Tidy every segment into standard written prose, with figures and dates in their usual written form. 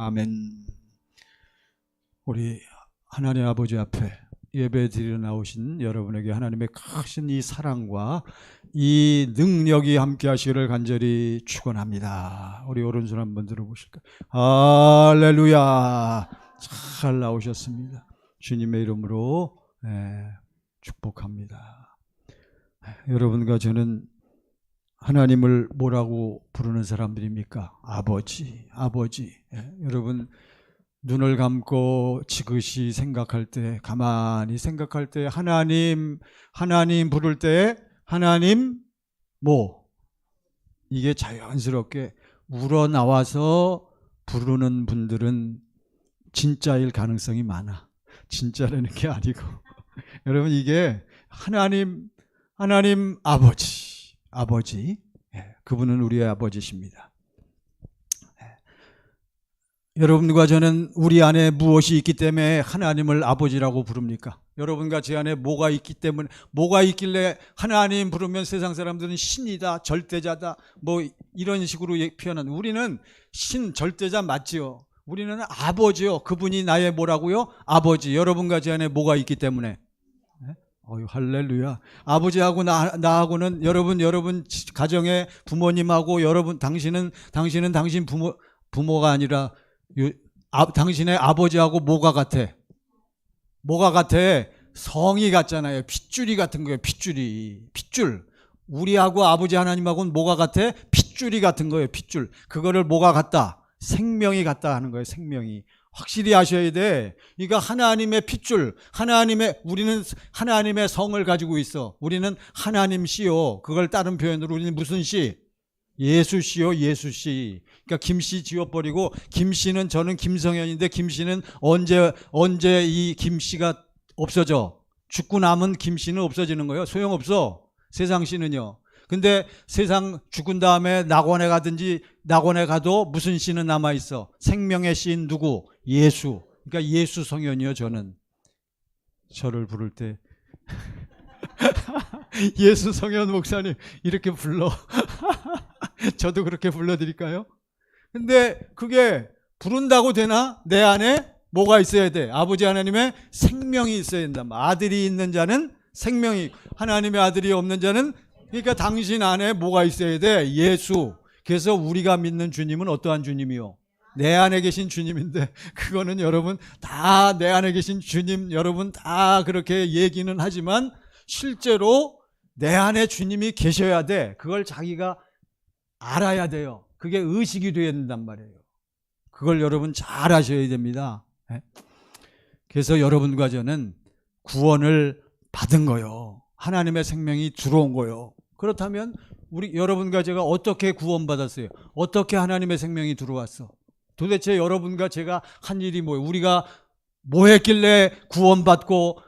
아멘. 우리 하나님 아버지 앞에 예배 드리러 나오신 여러분에게 하나님의 크신 이 사랑과 이 능력이 함께 하시기를 간절히 축원합니다. 우리 오른손 한번 들어보실까요? 할렐루야. 잘 나오셨습니다. 주님의 이름으로 축복합니다. 여러분과 저는 하나님을 뭐라고 부르는 사람들입니까? 아버지, 아버지. 여러분 눈을 감고 지그시 생각할 때, 가만히 생각할 때 하나님 부를 때 하나님 뭐 이게 자연스럽게 우러나와서 부르는 분들은 진짜일 가능성이 많아. 진짜라는 게 아니고 여러분 이게 하나님 아버지 그분은 우리의 아버지십니다. 여러분과 저는 우리 안에 무엇이 있기 때문에 하나님을 아버지라고 부릅니까? 여러분과 제 안에 뭐가 있기 때문에, 뭐가 있길래 하나님 부르면 세상 사람들은 신이다, 절대자다, 뭐 이런 식으로 표현한, 우리는 신, 절대자 맞지요. 우리는 아버지요. 그분이 나의 뭐라고요? 아버지. 여러분과 제 안에 뭐가 있기 때문에. 할렐루야. 아버지하고 나하고는 여러분 가정의 부모님하고 여러분 당신은 당신 부모가 아니라 당신의 아버지하고 뭐가 같아? 성이 같잖아요. 핏줄이 같은 거예요. 핏줄. 우리하고 아버지 하나님하고는 뭐가 같아? 핏줄이 같은 거예요. 핏줄. 그거를 뭐가 같다? 생명이 같다 하는 거예요. 생명이. 확실히 아셔야 돼. 그러니까 하나님의 핏줄, 우리는 하나님의 성을 가지고 있어. 우리는 하나님 씨요. 그걸 다른 표현으로 우리는 무슨 씨? 예수 씨요, 예수 씨. 그러니까 김 씨 지워버리고, 김 씨는 저는 김성현인데, 김 씨는 언제 이 김 씨가 없어져? 죽고 남은 김 씨는 없어지는 거예요. 소용없어. 세상 씨는요. 근데 세상 죽은 다음에 낙원에 가도 무슨 씨는 남아있어? 생명의 씨인 누구? 예수. 그러니까 예수 성현이요, 저는. 저를 부를 때. 예수 성현 목사님, 이렇게 불러. 저도 그렇게 불러드릴까요? 근데 그게 부른다고 되나? 내 안에 뭐가 있어야 돼? 아버지 하나님의 생명이 있어야 된다. 아들이 있는 자는 생명이, 하나님의 아들이 없는 자는, 그러니까 당신 안에 뭐가 있어야 돼? 예수. 그래서 우리가 믿는 주님은 어떠한 주님이요? 내 안에 계신 주님인데, 그거는 여러분 다 내 안에 계신 주님, 여러분 다 그렇게 얘기는 하지만 실제로 내 안에 주님이 계셔야 돼. 그걸 자기가 알아야 돼요. 그게 의식이 돼야 된단 말이에요. 그걸 여러분 잘 아셔야 됩니다. 그래서 여러분과 저는 구원을 받은 거요. 하나님의 생명이 들어온 거요. 그렇다면 여러분과 제가 어떻게 구원받았어요? 어떻게 하나님의 생명이 들어왔어? 도대체 여러분과 제가 한 일이 뭐예요? 우리가 뭐 했길래 구원받고,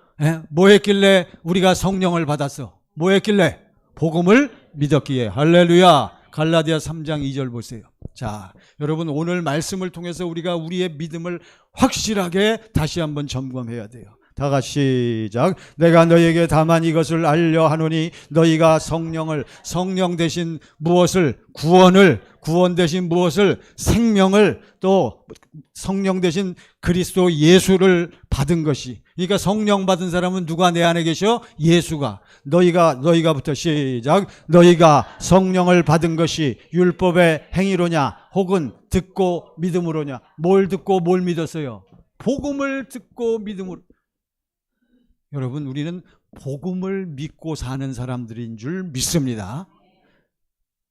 뭐 했길래 우리가 성령을 받았어? 뭐 했길래? 복음을 믿었기에. 할렐루야. 갈라디아 3장 2절 보세요. 자, 여러분 오늘 말씀을 통해서 우리가 우리의 믿음을 확실하게 다시 한번 점검해야 돼요. 다 같이 시작. 내가 너희에게 다만 이것을 알려 하노니 너희가 성령 대신 무엇을? 구원 대신 무엇을? 생명을, 또 성령 대신 그리스도 예수를 받은 것이. 그러니까 성령 받은 사람은 누가 내 안에 계셔? 예수가. 너희가부터 시작. 너희가 성령을 받은 것이 율법의 행위로냐 혹은 듣고 믿음으로냐. 뭘 듣고 뭘 믿었어요? 복음을 듣고 믿음으로. 여러분 우리는 복음을 믿고 사는 사람들인 줄 믿습니다.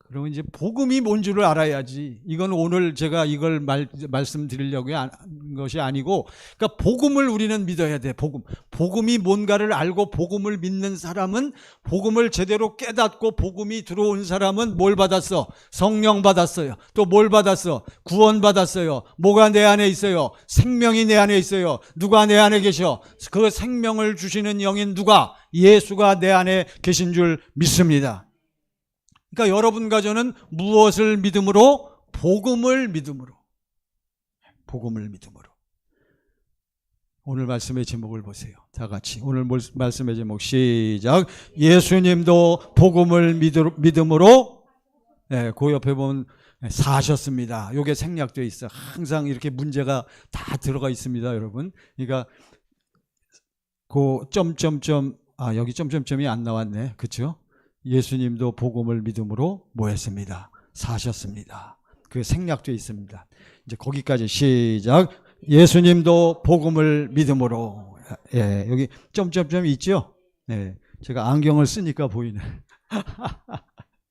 그러면 이제 복음이 뭔 줄을 알아야지. 이건 오늘 제가 이걸 말씀드리려고 한 것이 아니고, 그러니까 복음을 우리는 믿어야 돼. 복음이 뭔가를 알고 복음을 믿는 사람은, 복음을 제대로 깨닫고 복음이 들어온 사람은 뭘 받았어? 성령 받았어요. 또 뭘 받았어? 구원 받았어요. 뭐가 내 안에 있어요? 생명이 내 안에 있어요. 누가 내 안에 계셔? 그 생명을 주시는 영인 누가? 예수가 내 안에 계신 줄 믿습니다. 그러니까 여러분과 저는 무엇을 믿음으로? 복음을 믿음으로. 오늘 말씀의 제목을 보세요. 다 같이 오늘 말씀의 제목 시작. 예수님도 복음을 믿음으로. 그 옆에 보면 사셨습니다. 이게 생략되어 있어. 항상 이렇게 문제가 다 들어가 있습니다, 여러분. 그러니까 그 점점점 여기 점점점이 안 나왔네. 그렇죠? 예수님도 복음을 믿음으로 뭐 했습니다? 사셨습니다. 그 생략되어 있습니다. 이제 거기까지 시작. 예수님도 복음을 믿음으로. 예, 여기 점점점이 있죠? 예, 제가 안경을 쓰니까 보이네.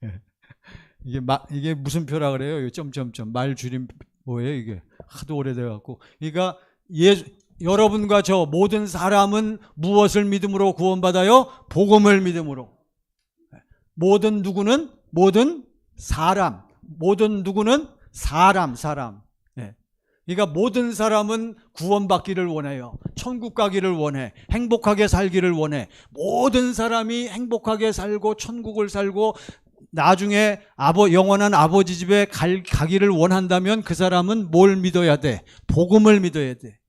예. 이게 무슨 표라 그래요? 점점점 말 줄임 뭐예요? 이게 하도 오래돼 갖고. 그러니까 여러분과 저 모든 사람은 무엇을 믿음으로 구원받아요? 복음을 믿음으로. 모든 누구는 모든 사람. 모든 누구는 사람. 예. 그러니까 모든 사람은 구원받기를 원해요. 천국 가기를 원해. 행복하게 살기를 원해. 모든 사람이 행복하게 살고 천국을 살고 나중에 영원한 아버지 집에 가기를 원한다면 그 사람은 뭘 믿어야 돼? 복음을 믿어야 돼.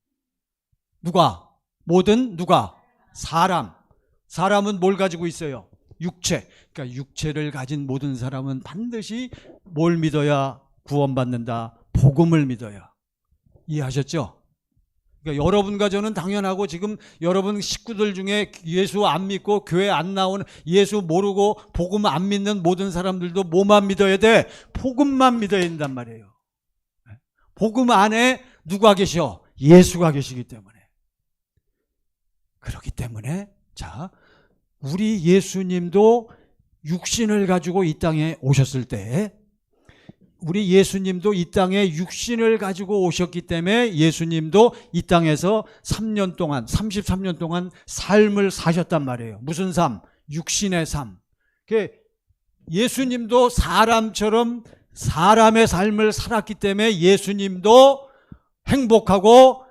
누가? 누가? 사람은 뭘 가지고 있어요? 육체. 그러니까 육체를 가진 모든 사람은 반드시 뭘 믿어야 구원받는다? 복음을 믿어야. 이해하셨죠? 그러니까 여러분과 저는 당연하고 지금 여러분 식구들 중에 예수 안 믿고 교회 안 나오는 예수 모르고 복음 안 믿는 모든 사람들도 뭐만 믿어야 돼? 복음만 믿어야 된단 말이에요. 복음 안에 누가 계셔? 예수가 계시기 때문에. 그렇기 때문에 자, 우리 예수님도 육신을 가지고 이 땅에 오셨을 때 우리 예수님도 이 땅에 육신을 가지고 오셨기 때문에 예수님도 이 땅에서 33년 동안 삶을 사셨단 말이에요. 무슨 삶? 육신의 삶. 예수님도 사람처럼 사람의 삶을 살았기 때문에 예수님도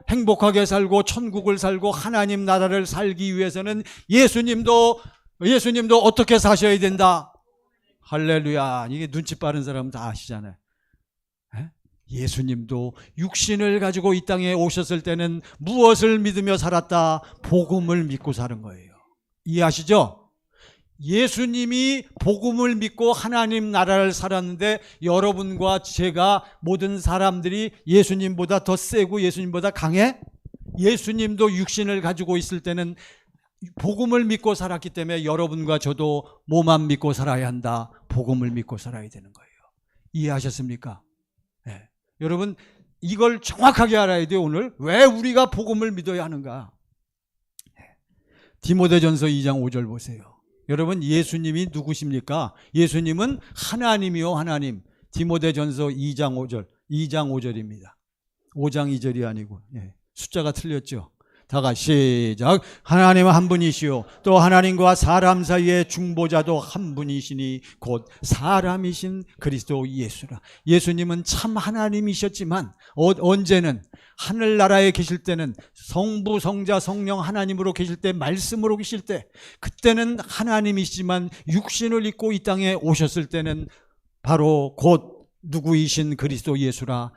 행복하게 살고 천국을 살고 하나님 나라를 살기 위해서는 예수님도 어떻게 사셔야 된다? 할렐루야. 이게 눈치 빠른 사람은 다 아시잖아요. 예수님도 육신을 가지고 이 땅에 오셨을 때는 무엇을 믿으며 살았다? 복음을 믿고 사는 거예요. 이해하시죠? 예수님이 복음을 믿고 하나님 나라를 살았는데 여러분과 제가 모든 사람들이 예수님보다 더 세고 예수님보다 강해? 예수님도 육신을 가지고 있을 때는 복음을 믿고 살았기 때문에 여러분과 저도 뭐만 믿고 살아야 한다? 복음을 믿고 살아야 되는 거예요. 이해하셨습니까? 네. 여러분 이걸 정확하게 알아야 돼요. 오늘 왜 우리가 복음을 믿어야 하는가? 디모데전서 2장 5절 보세요. 여러분 예수님이 누구십니까? 예수님은 하나님이요 하나님. 디모데전서 2장 5절입니다. 5장 2절이 아니고 숫자가 틀렸죠. 다 같이 시작. 하나님은 한 분이시요 또 하나님과 사람 사이의 중보자도 한 분이시니 곧 사람이신 그리스도 예수라. 예수님은 참 하나님이셨지만 언제는 하늘나라에 계실 때는 성부 성자 성령 하나님으로 계실 때 말씀으로 계실 때 그때는 하나님이시지만 육신을 입고 이 땅에 오셨을 때는 바로 곧 누구이신 그리스도 예수라.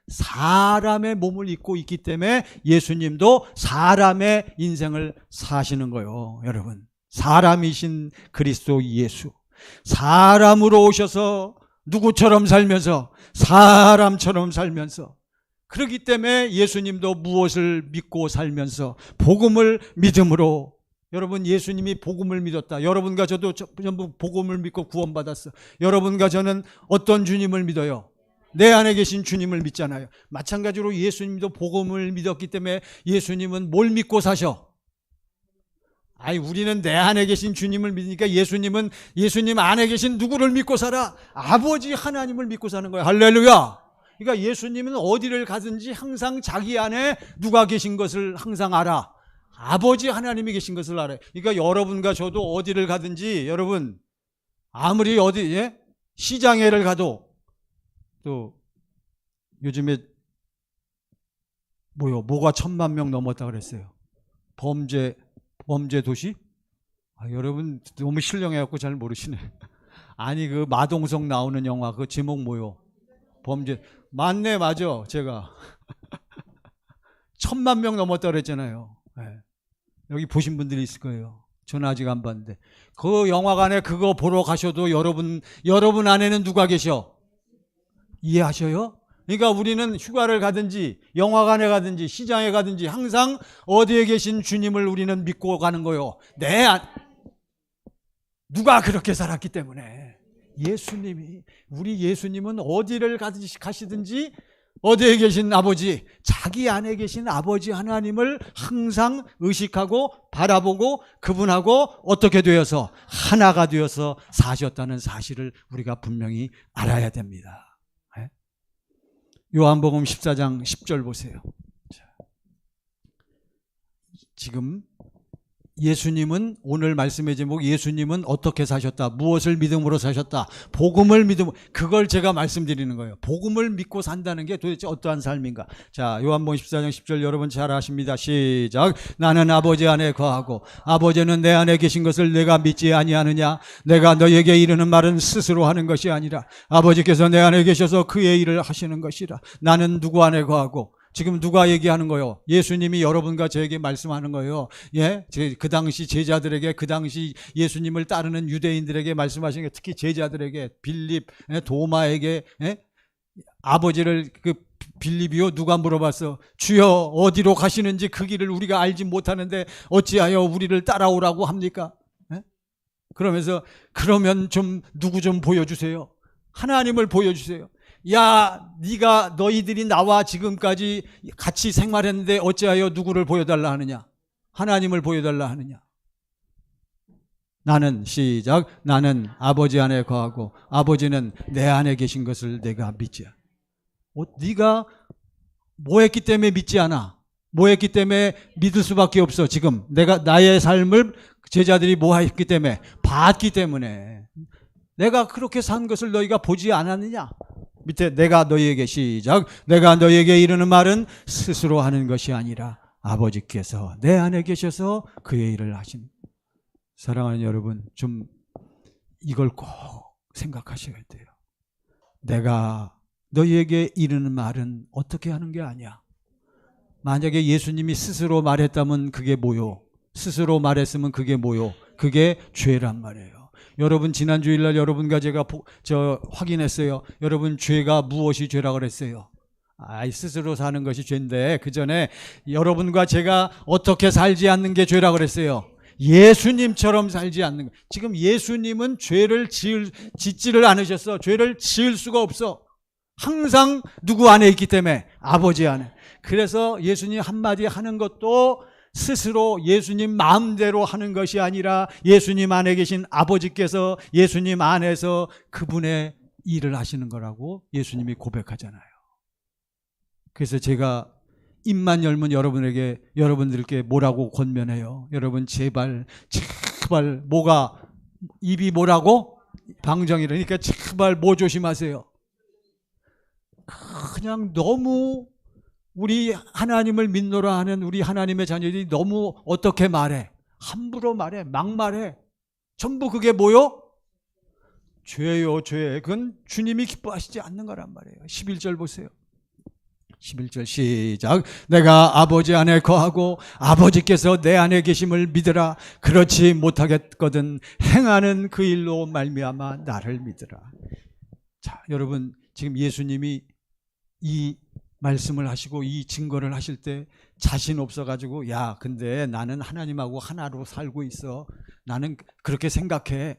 사람의 몸을 입고 있기 때문에 예수님도 사람의 인생을 사시는 거예요. 여러분 사람이신 그리스도 예수 사람으로 오셔서 누구처럼 살면서 사람처럼 살면서 그렇기 때문에 예수님도 무엇을 믿고 살면서 복음을 믿음으로 여러분 예수님이 복음을 믿었다. 여러분과 저도 전부 복음을 믿고 구원받았어. 여러분과 저는 어떤 주님을 믿어요? 내 안에 계신 주님을 믿잖아요. 마찬가지로 예수님도 복음을 믿었기 때문에 예수님은 뭘 믿고 사셔? 우리는 내 안에 계신 주님을 믿으니까 예수님 안에 계신 누구를 믿고 살아? 아버지 하나님을 믿고 사는 거예요. 할렐루야. 그러니까 예수님은 어디를 가든지 항상 자기 안에 누가 계신 것을 항상 알아. 아버지 하나님이 계신 것을 알아요. 그러니까 여러분과 저도 어디를 가든지 여러분 아무리 시장에를 가도 또 요즘에 뭐가 1000만 명 넘었다 그랬어요. 범죄 도시? 여러분 너무 신령해갖고 잘 모르시네. 아니 그 마동석 나오는 영화 그 제목 뭐요? 범죄. 맞네 맞아 제가 1000만 명 넘었다 그랬잖아요. 여기 보신 분들이 있을 거예요. 저는 아직 안 봤는데 그 영화관에 그거 보러 가셔도 여러분 안에는 누가 계셔? 이해하셔요? 그러니까 우리는 휴가를 가든지 영화관에 가든지 시장에 가든지 항상 어디에 계신 주님을 우리는 믿고 가는 거요. 누가 그렇게 살았기 때문에. 우리 예수님은 어디를 가시든지 어디에 계신 아버지, 자기 안에 계신 아버지 하나님을 항상 의식하고 바라보고 그분하고 어떻게 되어서 하나가 되어서 사셨다는 사실을 우리가 분명히 알아야 됩니다. 요한복음 14장 10절 보세요. 지금 예수님은, 오늘 말씀의 제목, 예수님은 어떻게 사셨다, 무엇을 믿음으로 사셨다, 복음을 믿음으로, 그걸 제가 말씀드리는 거예요. 복음을 믿고 산다는 게 도대체 어떠한 삶인가. 자, 요한복음 14장 10절 여러분 잘 아십니다. 시작. 나는 아버지 안에 거하고 아버지는 내 안에 계신 것을 내가 믿지 아니하느냐. 내가 너에게 이르는 말은 스스로 하는 것이 아니라 아버지께서 내 안에 계셔서 그의 일을 하시는 것이라. 나는 누구 안에 거하고, 지금 누가 얘기하는 거예요? 예수님이 여러분과 저에게 말씀하는 거예요. 예? 그 당시 제자들에게, 그 당시 예수님을 따르는 유대인들에게 말씀하시는 게, 특히 제자들에게, 빌립, 도마에게, 예? 아버지를, 빌립이요? 누가 물어봤어? 주여, 어디로 가시는지 그 길을 우리가 알지 못하는데 어찌하여 우리를 따라오라고 합니까? 예? 그러면서, 그러면 누구 좀 보여주세요. 하나님을 보여주세요. 야, 너희들이 나와 지금까지 같이 생활했는데 어찌하여 누구를 보여달라 하느냐? 하나님을 보여달라 하느냐? 나는, 시작. 나는 아버지 안에 거하고 아버지는 내 안에 계신 것을 내가 믿지 않아. 네가 뭐 했기 때문에 믿지 않아? 뭐 했기 때문에 믿을 수밖에 없어? 지금 나의 삶을 제자들이 뭐 했기 때문에? 봤기 때문에. 내가 그렇게 산 것을 너희가 보지 않았느냐? 밑에 내가 너희에게, 시작. 내가 너희에게 이르는 말은 스스로 하는 것이 아니라 아버지께서 내 안에 계셔서 그의 일을 하신. 사랑하는 여러분, 좀 이걸 꼭 생각하셔야 돼요. 내가 너희에게 이르는 말은 어떻게 하는 게 아니야. 만약에 예수님이 스스로 말했다면 그게 뭐요? 스스로 말했으면 그게 뭐요? 그게 죄란 말이에요. 여러분, 지난 주일날 여러분과 제가 확인했어요. 여러분, 죄가 무엇이 죄라고 그랬어요? 스스로 사는 것이 죄인데, 그 전에 여러분과 제가 어떻게 살지 않는 게 죄라고 그랬어요. 예수님처럼 살지 않는 거. 지금 예수님은 죄를 짓지를 않으셨어. 죄를 지을 수가 없어. 항상 누구 안에 있기 때문에? 아버지 안에. 그래서 예수님 한마디 하는 것도 스스로 예수님 마음대로 하는 것이 아니라 예수님 안에 계신 아버지께서 예수님 안에서 그분의 일을 하시는 거라고 예수님이 고백하잖아요. 그래서 제가 입만 열면 여러분들께 뭐라고 권면해요? 여러분, 제발 입이 뭐라고? 방정이라니까 제발 뭐 조심하세요. 그냥 너무 우리 하나님을 믿노라 하는 우리 하나님의 자녀들이 너무 어떻게 말해? 함부로 말해, 막 말해. 전부 그게 뭐요? 죄요, 죄. 그건 주님이 기뻐하시지 않는 거란 말이에요. 11절 보세요. 11절 시작. 내가 아버지 안에 거하고 아버지께서 내 안에 계심을 믿으라. 그렇지 못하겠거든 행하는 그 일로 말미암아 나를 믿으라. 자, 여러분, 지금 예수님이 이 말씀을 하시고 이 증거를 하실 때 자신 없어가지고, 야, 근데 나는 하나님하고 하나로 살고 있어. 나는 그렇게 생각해.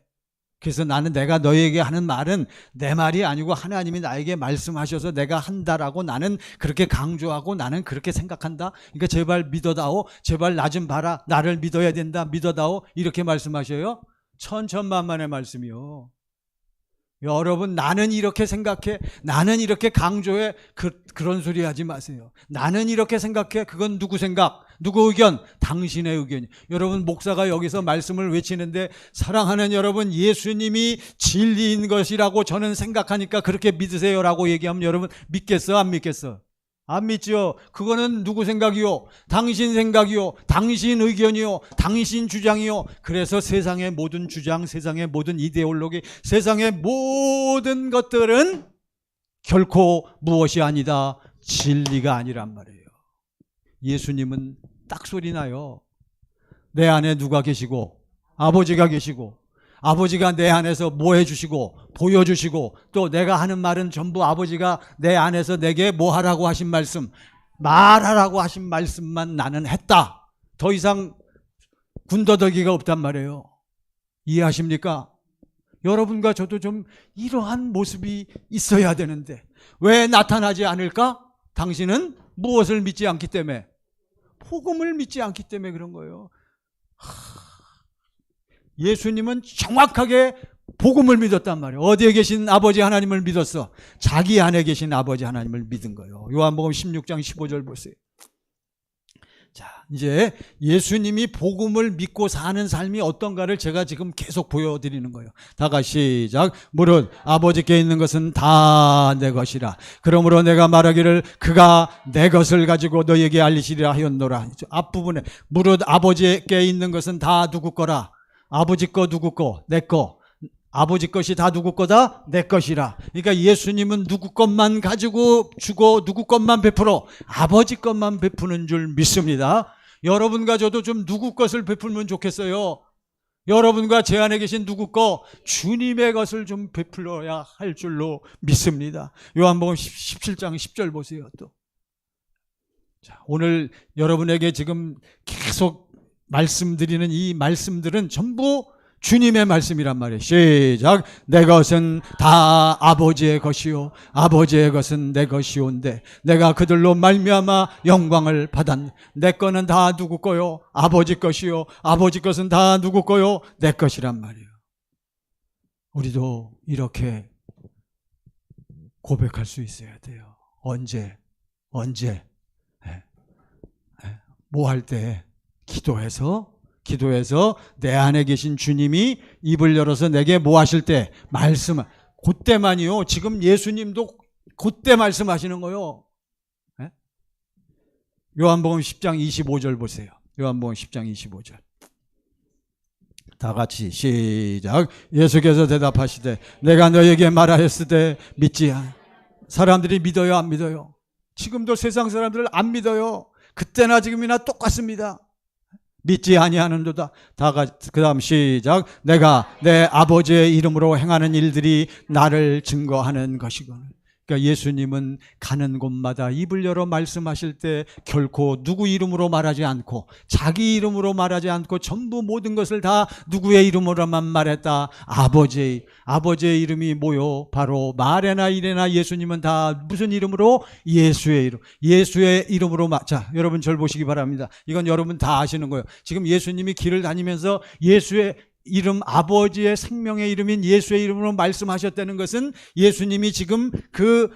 그래서 내가 너에게 하는 말은 내 말이 아니고 하나님이 나에게 말씀하셔서 내가 한다라고 나는 그렇게 강조하고 나는 그렇게 생각한다. 그러니까 제발 믿어다오. 제발 나 좀 봐라. 나를 믿어야 된다. 믿어다오. 이렇게 말씀하셔요. 천천만만의 말씀이요. 여러분, 나는 이렇게 생각해, 나는 이렇게 강조해, 그런 소리 하지 마세요. 나는 이렇게 생각해. 그건 누구 생각? 누구 의견? 당신의 의견. 여러분, 목사가 여기서 말씀을 외치는데, 사랑하는 여러분, 예수님이 진리인 것이라고 저는 생각하니까 그렇게 믿으세요라고 얘기하면 여러분 믿겠어? 안 믿겠어? 안 믿죠? 그거는 누구 생각이요? 당신 생각이요? 당신 의견이요? 당신 주장이요? 그래서 세상의 모든 주장, 세상의 모든 이데올로기, 세상의 모든 것들은 결코 무엇이 아니다. 진리가 아니란 말이에요. 예수님은 딱 소리 나요. 내 안에 누가 계시고? 아버지가 계시고. 아버지가 내 안에서 뭐 해주시고 보여주시고 또 내가 하는 말은 전부 아버지가 내 안에서 내게 뭐 하라고 하신 말씀, 말하라고 하신 말씀만 나는 했다. 더 이상 군더더기가 없단 말이에요. 이해하십니까? 여러분과 저도 좀 이러한 모습이 있어야 되는데 왜 나타나지 않을까? 당신은 무엇을 믿지 않기 때문에, 복음을 믿지 않기 때문에 그런 거예요. 예수님은 정확하게 복음을 믿었단 말이에요. 어디에 계신 아버지 하나님을 믿었어? 자기 안에 계신 아버지 하나님을 믿은 거예요. 요한복음 16장 15절 보세요. 자, 이제 예수님이 복음을 믿고 사는 삶이 어떤가를 제가 지금 계속 보여드리는 거예요. 다 같이 시작. 무릇 아버지께 있는 것은 다 내 것이라. 그러므로 내가 말하기를 그가 내 것을 가지고 너에게 알리시리라 하였노라. 앞부분에 무릇 아버지께 있는 것은 다 누구 거라. 아버지 거 누구 거? 내 거. 아버지 것이 다 누구 거다? 내 것이라. 그러니까 예수님은 누구 것만 가지고 주고 누구 것만 베풀어? 아버지 것만 베푸는 줄 믿습니다. 여러분과 저도 좀 누구 것을 베풀면 좋겠어요. 여러분과 제 안에 계신 누구 거? 주님의 것을 좀 베풀어야 할 줄로 믿습니다. 요한복음 17장 10절 보세요. 또. 자, 오늘 여러분에게 지금 계속 말씀드리는 이 말씀들은 전부 주님의 말씀이란 말이에요. 시작. 내 것은 다 아버지의 것이요 아버지의 것은 내 것이온데 내가 그들로 말미암아 영광을 받았네. 내 거는 다 누구 거요? 아버지 것이요 아버지 것은 다 누구 거요? 내 것이란 말이에요. 우리도 이렇게 고백할 수 있어야 돼요. 언제 뭐 할 때? 기도해서 내 안에 계신 주님이 입을 열어서 내게 뭐 하실 때? 말씀. 그때만이요. 지금 예수님도 그때 말씀하시는 거요. 네? 요한복음 10장 25절 보세요. 요한복음 10장 25절. 다 같이 시작. 예수께서 대답하시되 내가 너에게 말하였으되 믿지 않아. 사람들이 믿어요, 안 믿어요? 지금도 세상 사람들을 안 믿어요. 그때나 지금이나 똑같습니다. 믿지 아니하는도다. 그 다음 시작. 내가 내 아버지의 이름으로 행하는 일들이 나를 증거하는 것이거늘. 그러니까 예수님은 가는 곳마다 입을 열어 말씀하실 때 결코 누구 이름으로 말하지 않고 자기 이름으로 말하지 않고 전부 모든 것을 다 누구의 이름으로만 말했다. 아버지의 이름이 뭐요? 바로 말에나 이래나 예수님은 다 무슨 이름으로? 예수의 이름으로 자, 여러분 절 보시기 바랍니다. 이건 여러분 다 아시는 거예요. 지금 예수님이 길을 다니면서 예수의 이름, 아버지의 생명의 이름인 예수의 이름으로 말씀하셨다는 것은 예수님이 지금 그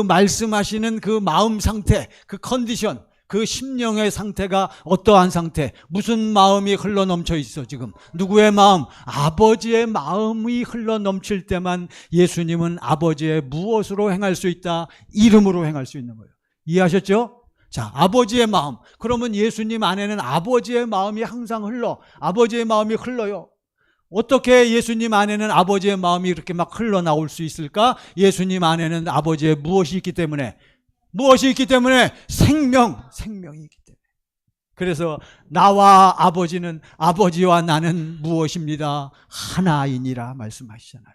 말씀하시는 그 마음 상태, 그 컨디션, 그 심령의 상태가 어떠한 상태, 무슨 마음이 흘러 넘쳐 있어 지금? 누구의 마음? 아버지의 마음이 흘러 넘칠 때만 예수님은 아버지의 무엇으로 행할 수 있다? 이름으로 행할 수 있는 거예요. 이해하셨죠? 자, 아버지의 마음. 그러면 예수님 안에는 아버지의 마음이 항상 아버지의 마음이 흘러요. 어떻게 예수님 안에는 아버지의 마음이 이렇게 막 흘러나올 수 있을까? 예수님 안에는 아버지의 무엇이 있기 때문에 생명이 있기 때문에. 그래서 나와 아버지는, 아버지와 나는 무엇입니다? 하나이니라 말씀하시잖아요.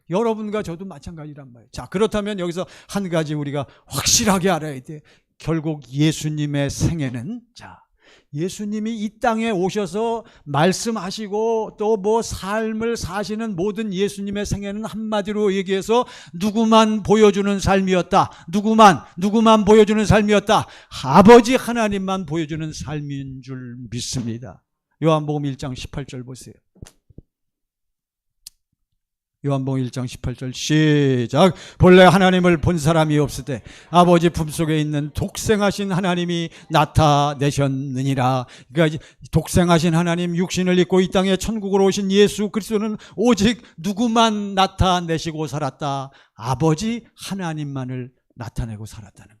여러분과 저도 마찬가지란 말이에요. 자, 그렇다면 여기서 한 가지 우리가 확실하게 알아야 돼. 결국 예수님의 생애는, 예수님이 이 땅에 오셔서 말씀하시고 또 뭐 삶을 사시는 모든 예수님의 생애는 한마디로 얘기해서 누구만 보여주는 삶이었다. 누구만 보여주는 삶이었다. 아버지 하나님만 보여주는 삶인 줄 믿습니다. 요한복음 1장 18절 보세요. 요한복음 1장 18절 시작. 본래 하나님을 본 사람이 없으되 아버지 품속에 있는 독생하신 하나님이 나타내셨느니라. 그러니까 독생하신 하나님, 육신을 입고 이 땅에 천국으로 오신 예수 그리스도는 오직 누구만 나타내시고 살았다? 아버지 하나님만을 나타내고 살았다는 거예요.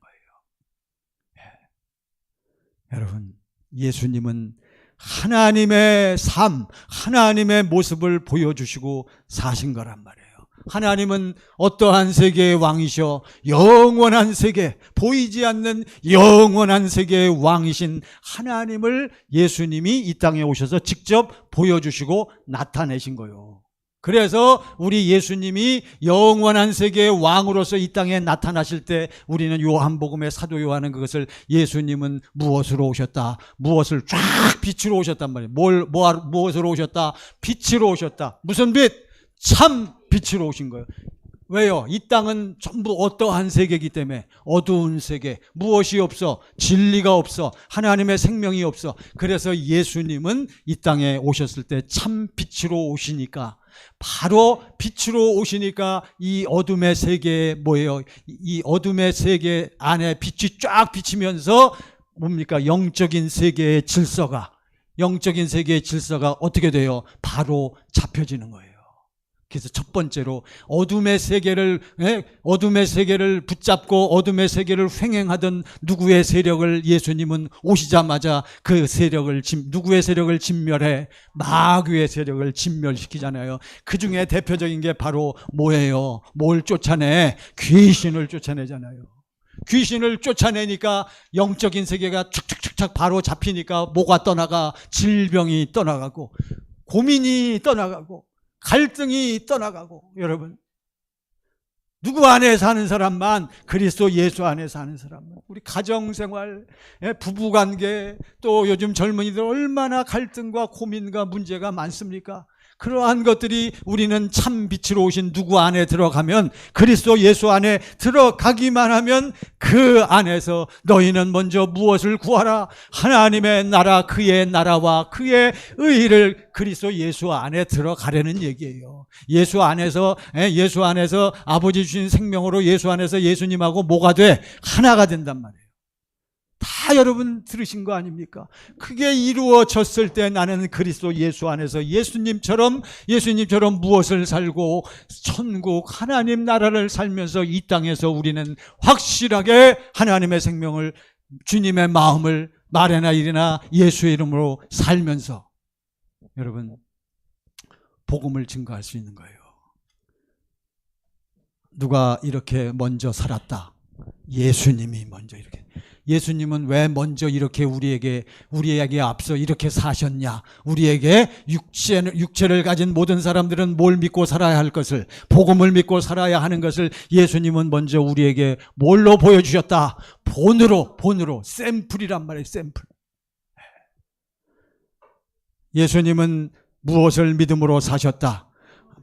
여러분, 예수님은 하나님의 삶, 하나님의 모습을 보여주시고 사신 거란 말이에요. 하나님은 어떠한 세계의 왕이셔? 영원한 세계, 보이지 않는 영원한 세계의 왕이신 하나님을 예수님이 이 땅에 오셔서 직접 보여주시고 나타내신 거예요. 그래서 우리 예수님이 영원한 세계의 왕으로서 이 땅에 나타나실 때 우리는 요한복음의 사도 요한은 그것을 예수님은 무엇으로 오셨다? 무엇을 쫙 빛으로 오셨단 말이에요. 무엇으로 오셨다? 빛으로 오셨다. 무슨 빛? 참 빛으로 오신 거예요. 왜요? 이 땅은 전부 어떠한 세계이기 때문에 어두운 세계, 무엇이 없어, 진리가 없어, 하나님의 생명이 없어. 그래서 예수님은 이 땅에 오셨을 때 참 빛으로 오시니까, 바로 빛으로 오시니까 이 어둠의 세계에 뭐예요? 이 어둠의 세계 안에 빛이 쫙 비치면서 뭡니까? 영적인 세계의 질서가 어떻게 돼요? 바로 잡혀지는 거예요. 그래서 첫 번째로 어둠의 세계를 붙잡고 어둠의 세계를 횡행하던 누구의 세력을 예수님은 오시자마자 그 세력을 누구의 세력을 진멸해? 마귀의 세력을 진멸시키잖아요. 그 중에 대표적인 게 바로 뭐예요? 뭘 쫓아내? 귀신을 쫓아내잖아요. 귀신을 쫓아내니까 영적인 세계가 착착착착 바로 잡히니까 뭐가 떠나가? 질병이 떠나가고, 고민이 떠나가고, 갈등이 떠나가고. 여러분, 누구 안에 사는 사람만, 그리스도 예수 안에 사는 사람만, 우리 가정생활, 부부관계, 또 요즘 젊은이들 얼마나 갈등과 고민과 문제가 많습니까? 그러한 것들이 우리는 참 빛으로 오신 누구 안에 들어가면, 그리스도 예수 안에 들어가기만 하면 그 안에서 너희는 먼저 무엇을 구하라? 하나님의 나라, 그의 나라와 그의 의를, 그리스도 예수 안에 들어가려는 얘기예요. 예수 안에서 아버지 주신 생명으로 예수 안에서 예수님하고 뭐가 돼? 하나가 된단 말이에요. 다 여러분 들으신 거 아닙니까? 그게 이루어졌을 때 나는 그리스도 예수 안에서 예수님처럼 무엇을 살고 천국 하나님 나라를 살면서 이 땅에서 우리는 확실하게 하나님의 생명을, 주님의 마음을 말이나 일이나 예수의 이름으로 살면서 여러분 복음을 증거할 수 있는 거예요. 누가 이렇게 먼저 살았다? 예수님이 먼저 이렇게. 예수님은 왜 먼저 이렇게 우리에게 앞서 이렇게 사셨냐? 우리에게 육체를 가진 모든 사람들은 뭘 믿고 살아야 할 것을, 복음을 믿고 살아야 하는 것을 예수님은 먼저 우리에게 뭘로 보여주셨다? 본으로, 샘플이란 말이에요. 샘플. 예수님은 무엇을 믿음으로 사셨다?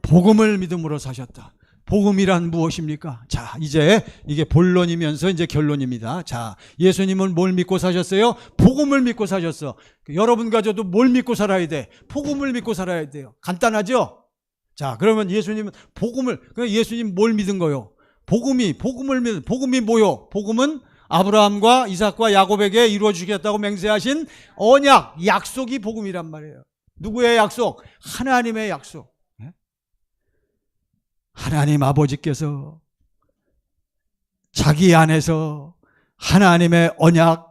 복음을 믿음으로 사셨다. 복음이란 무엇입니까? 자, 이제 이게 본론이면서 이제 결론입니다. 자, 예수님은 뭘 믿고 사셨어요? 복음을 믿고 사셨어. 여러분과 저도 뭘 믿고 살아야 돼? 복음을 믿고 살아야 돼요. 간단하죠? 자, 그러면 예수님은 예수님 뭘 믿은 거요? 복음이 뭐요? 복음은 아브라함과 이삭과 야곱에게 이루어 주겠다고 맹세하신 언약, 약속이 복음이란 말이에요. 누구의 약속? 하나님의 약속. 하나님 아버지께서 자기 안에서 하나님의 언약,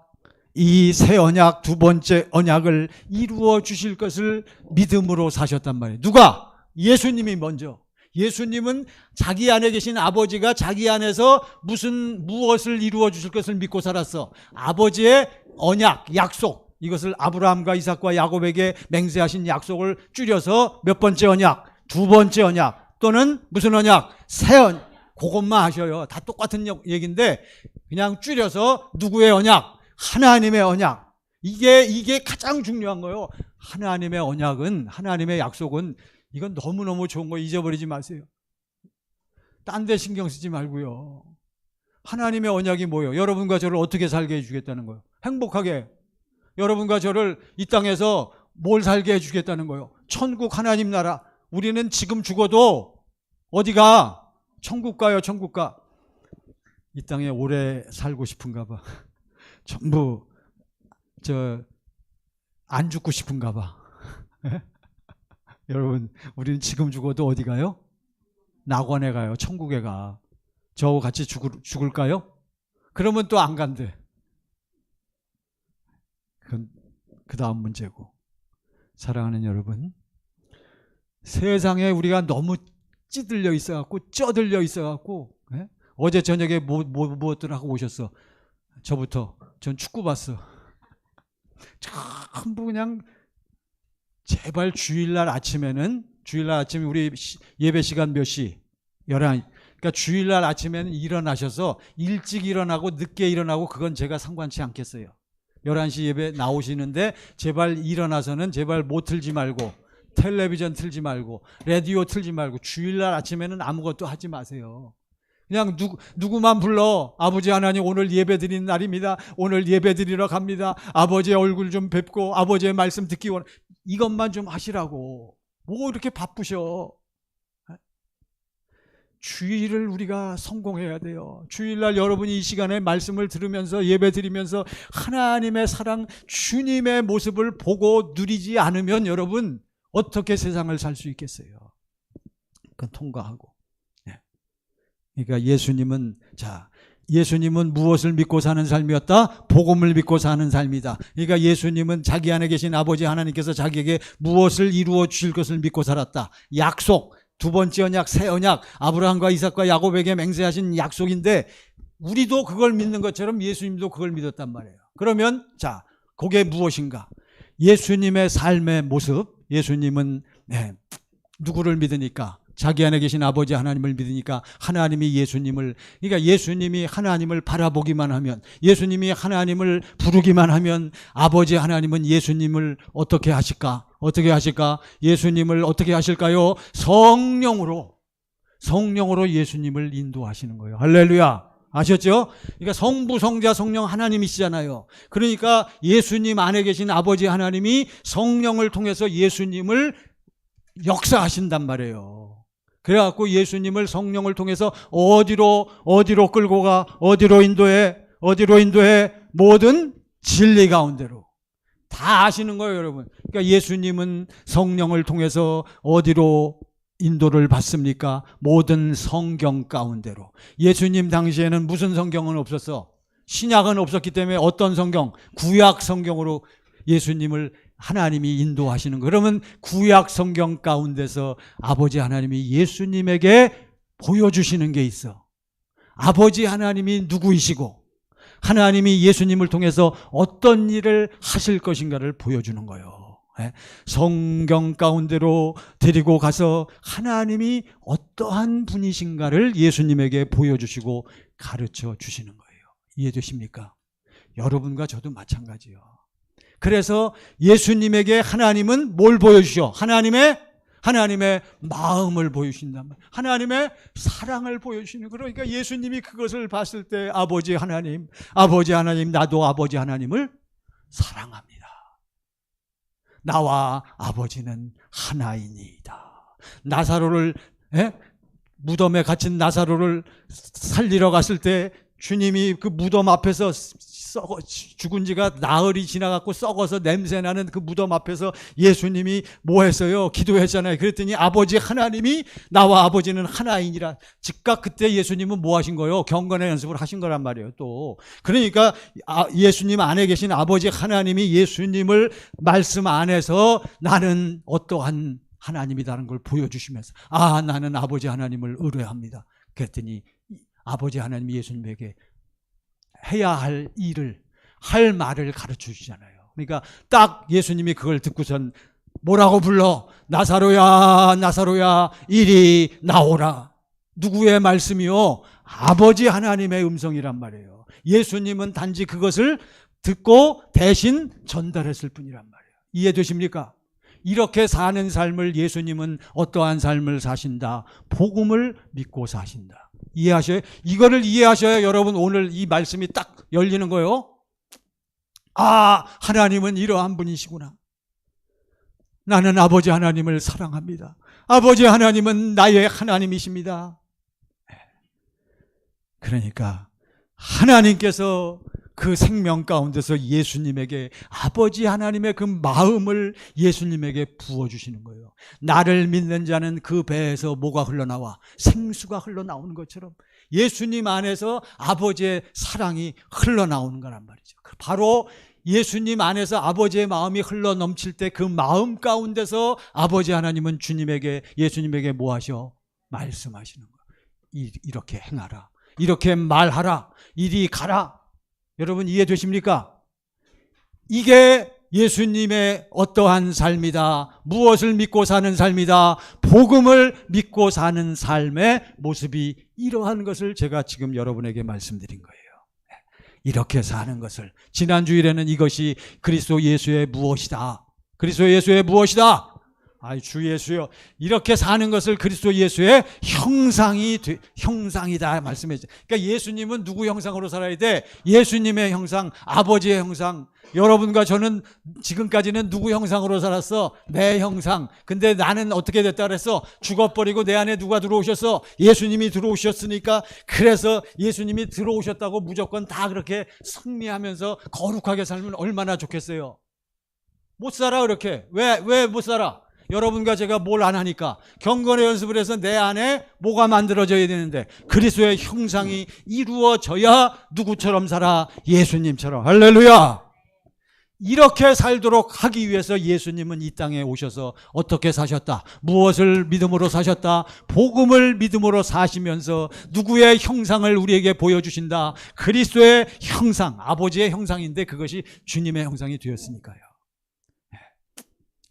이 새 언약, 두 번째 언약을 이루어 주실 것을 믿음으로 사셨단 말이에요. 누가? 예수님이 먼저. 예수님은 자기 안에 계신 아버지가 자기 안에서 무엇을 이루어 주실 것을 믿고 살았어. 아버지의 언약, 약속. 이것을 아브라함과 이삭과 야곱에게 맹세하신 약속을 줄여서 몇 번째 언약? 두 번째 언약. 또는 무슨 언약? 새 언약. 그것만 하셔요. 다 똑같은 얘기인데 그냥 줄여서 누구의 언약? 하나님의 언약. 이게 가장 중요한 거예요. 하나님의 언약은, 하나님의 약속은, 이건 너무너무 좋은 거 잊어버리지 마세요. 딴 데 신경 쓰지 말고요. 하나님의 언약이 뭐예요? 여러분과 저를 어떻게 살게 해주겠다는 거예요? 행복하게. 여러분과 저를 이 땅에서 뭘 살게 해주겠다는 거예요? 천국 하나님 나라. 우리는 지금 죽어도 어디가? 천국 가요, 천국 가. 이 땅에 오래 살고 싶은가 봐. 전부 안 죽고 싶은가 봐. 여러분, 우리는 지금 죽어도 어디 가요? 낙원에 가요, 천국에 가. 저하고 같이 죽을까요? 그러면 또 안 간대. 그건 그 다음 문제고. 사랑하는 여러분, 세상에 우리가 너무 찌들려 있어갖고 쪄들려 있어갖고 예? 어제 저녁에 무엇들 하고 오셨어? 저부터 전 축구 봤어. 전부 그냥 제발 주일날 아침에 우리 예배 시간 몇 시? 11. 그러니까 주일날 아침에는 일어나셔서 일찍 일어나고 늦게 일어나고 그건 제가 상관치 않겠어요. 11시 예배 나오시는데 제발 일어나서는 제발 못 틀지 말고 텔레비전 틀지 말고 라디오 틀지 말고 주일날 아침에는 아무것도 하지 마세요. 그냥 누구만 불러. 아버지 하나님 오늘 예배 드리는 날입니다. 오늘 예배 드리러 갑니다. 아버지의 얼굴 좀 뵙고 아버지의 말씀 듣기 원해. 이것만 좀 하시라고. 뭐 이렇게 바쁘셔. 주일을 우리가 성공해야 돼요. 주일날 여러분이 이 시간에 말씀을 들으면서 예배 드리면서 하나님의 사랑, 주님의 모습을 보고 누리지 않으면 여러분 어떻게 세상을 살 수 있겠어요? 그건 통과하고. 그러니까 예수님은 무엇을 믿고 사는 삶이었다? 복음을 믿고 사는 삶이다. 그러니까 예수님은 자기 안에 계신 아버지 하나님께서 자기에게 무엇을 이루어 주실 것을 믿고 살았다. 약속, 두 번째 언약, 새 언약, 아브라함과 이삭과 야곱에게 맹세하신 약속인데 우리도 그걸 믿는 것처럼 예수님도 그걸 믿었단 말이에요. 그러면 그게 무엇인가? 예수님의 삶의 모습. 예수님은 누구를 믿으니까? 자기 안에 계신 아버지 하나님을 믿으니까 하나님이 그러니까 예수님이 하나님을 바라보기만 하면, 예수님이 하나님을 부르기만 하면 아버지 하나님은 예수님을 어떻게 하실까? 예수님을 어떻게 하실까요? 성령으로 예수님을 인도하시는 거예요. 할렐루야. 아셨죠? 그러니까 성부, 성자, 성령 하나님이시잖아요. 그러니까 예수님 안에 계신 아버지 하나님이 성령을 통해서 예수님을 역사하신단 말이에요. 그래갖고 예수님을 성령을 통해서 어디로 끌고 가? 어디로 인도해? 모든 진리 가운데로. 다 아시는 거예요, 여러분. 그러니까 예수님은 성령을 통해서 어디로 인도를 받습니까? 모든 성경 가운데로. 예수님 당시에는 무슨 성경은 없었어? 신약은 없었기 때문에 어떤 성경? 구약 성경으로 예수님을 하나님이 인도하시는 거예요. 그러면 구약 성경 가운데서 아버지 하나님이 예수님에게 보여주시는 게 있어. 아버지 하나님이 누구이시고 하나님이 예수님을 통해서 어떤 일을 하실 것인가를 보여주는 거예요. 성경 가운데로 데리고 가서 하나님이 어떠한 분이신가를 예수님에게 보여주시고 가르쳐 주시는 거예요. 이해되십니까? 여러분과 저도 마찬가지요. 그래서 예수님에게 하나님은 뭘 보여주셔? 하나님의 마음을 보여주신단 말이에요. 하나님의 사랑을 보여주시는. 그러니까 예수님이 그것을 봤을 때 아버지 하나님, 나도 아버지 하나님을 사랑합니다. 나와 아버지는 하나이니이다. 나사로를 무덤에 갇힌 나사로를 살리러 갔을 때 주님이 그 무덤 앞에서 죽은 지가 나흘이 지나갖고 썩어서 냄새나는 그 무덤 앞에서 예수님이 뭐 했어요? 기도했잖아요. 그랬더니 아버지 하나님이 나와 아버지는 하나이니라. 즉각 그때 예수님은 뭐 하신 거예요? 경건의 연습을 하신 거란 말이에요. 또 그러니까 예수님 안에 계신 아버지 하나님이 예수님을 말씀 안에서 나는 어떠한 하나님이라는 걸 보여주시면서 나는 아버지 하나님을 의뢰합니다. 그랬더니 아버지 하나님이 예수님에게 해야 할 일을, 할 말을 가르쳐 주시잖아요. 그러니까 딱 예수님이 그걸 듣고선 뭐라고 불러? 나사로야 이리 나오라. 누구의 말씀이요? 아버지 하나님의 음성이란 말이에요. 예수님은 단지 그것을 듣고 대신 전달했을 뿐이란 말이에요. 이해되십니까? 이렇게 사는 삶을 예수님은 어떠한 삶을 사신다? 복음을 믿고 사신다. 이해하셔요? 이거를 이해하셔야 여러분 오늘 이 말씀이 딱 열리는 거예요. 하나님은 이러한 분이시구나. 나는 아버지 하나님을 사랑합니다. 아버지 하나님은 나의 하나님이십니다. 그러니까 하나님께서 그 생명 가운데서 예수님에게 아버지 하나님의 그 마음을 예수님에게 부어주시는 거예요. 나를 믿는 자는 그 배에서 뭐가 흘러나와? 생수가 흘러나오는 것처럼 예수님 안에서 아버지의 사랑이 흘러나오는 거란 말이죠. 바로 예수님 안에서 아버지의 마음이 흘러넘칠 때 그 마음 가운데서 아버지 하나님은 예수님에게 뭐 하셔? 말씀하시는 거예요. 이렇게 행하라. 이렇게 말하라. 이리 가라. 여러분 이해되십니까? 이게 예수님의 어떠한 삶이다. 무엇을 믿고 사는 삶이다. 복음을 믿고 사는 삶의 모습이 이러한 것을 제가 지금 여러분에게 말씀드린 거예요. 이렇게 사는 것을. 지난 주일에는 이것이 그리스도 예수의 무엇이다. 그리스도 예수의 무엇이다. 아이 주 예수여, 이렇게 사는 것을 그리스도 예수의 형상이다 말씀했죠. 그러니까 예수님은 누구 형상으로 살아야 돼? 예수님의 형상, 아버지의 형상. 여러분과 저는 지금까지는 누구 형상으로 살았어? 내 형상. 근데 나는 어떻게 됐다 그랬어? 죽어버리고 내 안에 누가 들어오셨어? 예수님이 들어오셨으니까. 그래서 예수님이 들어오셨다고 무조건 다 그렇게 승리하면서 거룩하게 살면 얼마나 좋겠어요. 못 살아 그렇게. 왜 못 살아? 여러분과 제가 뭘 안 하니까. 경건의 연습을 해서 내 안에 뭐가 만들어져야 되는데 그리스도의 형상이 이루어져야 누구처럼 살아? 예수님처럼. 할렐루야. 이렇게 살도록 하기 위해서 예수님은 이 땅에 오셔서 어떻게 사셨다? 무엇을 믿음으로 사셨다? 복음을 믿음으로 사시면서 누구의 형상을 우리에게 보여주신다? 그리스도의 형상, 아버지의 형상인데 그것이 주님의 형상이 되었으니까요.